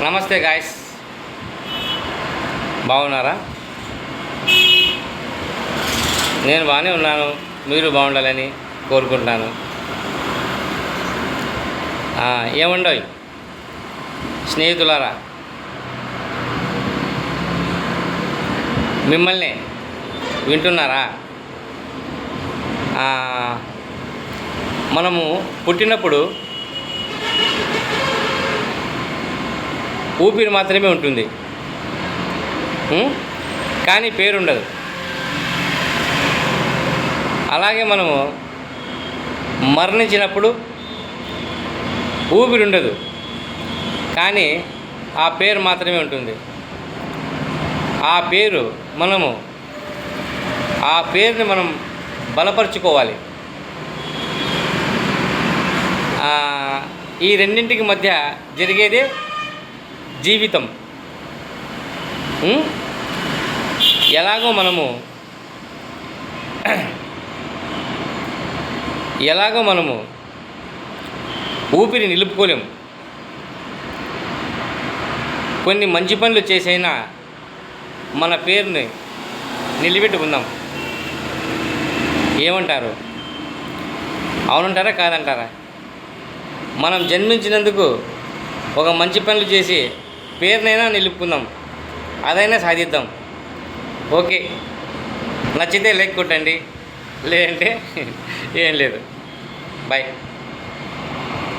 నమస్తే గాయస్, బాగున్నారా? నేను బాగానే ఉన్నాను. మీరు బాగుండాలని కోరుకుంటున్నాను. ఏముండవు స్నేహితులారా, మిమ్మల్ని వింటున్నారా? మనము పుట్టినప్పుడు ఊపిరి మాత్రమే ఉంటుంది, కానీ పేరుండదు. అలాగే మనము మరణించినప్పుడు ఊపిరి ఉండదు, కానీ ఆ పేరు మాత్రమే ఉంటుంది. ఆ పేరుని మనం బలపరుచుకోవాలి. ఈ రెండింటికి మధ్య జరిగేదే జీవితం. ఎలాగో మనము ఊపిరి నిలుపుకోలేము. కొన్ని మంచి పనులు చేసైనా మన పేరుని నిలబెట్టుకుందాం. ఏమంటారు? అవునంటారా కాదంటారా? మనం జన్మించినందుకు ఒక మంచి పనులు చేసి పేరునైనా నిలుపుకుందాం, అదైనా సాధిద్దాం. ఓకే, నచ్చితే లైక్ కొట్టండి, లేదంటే ఏం లేదు. బాయ్.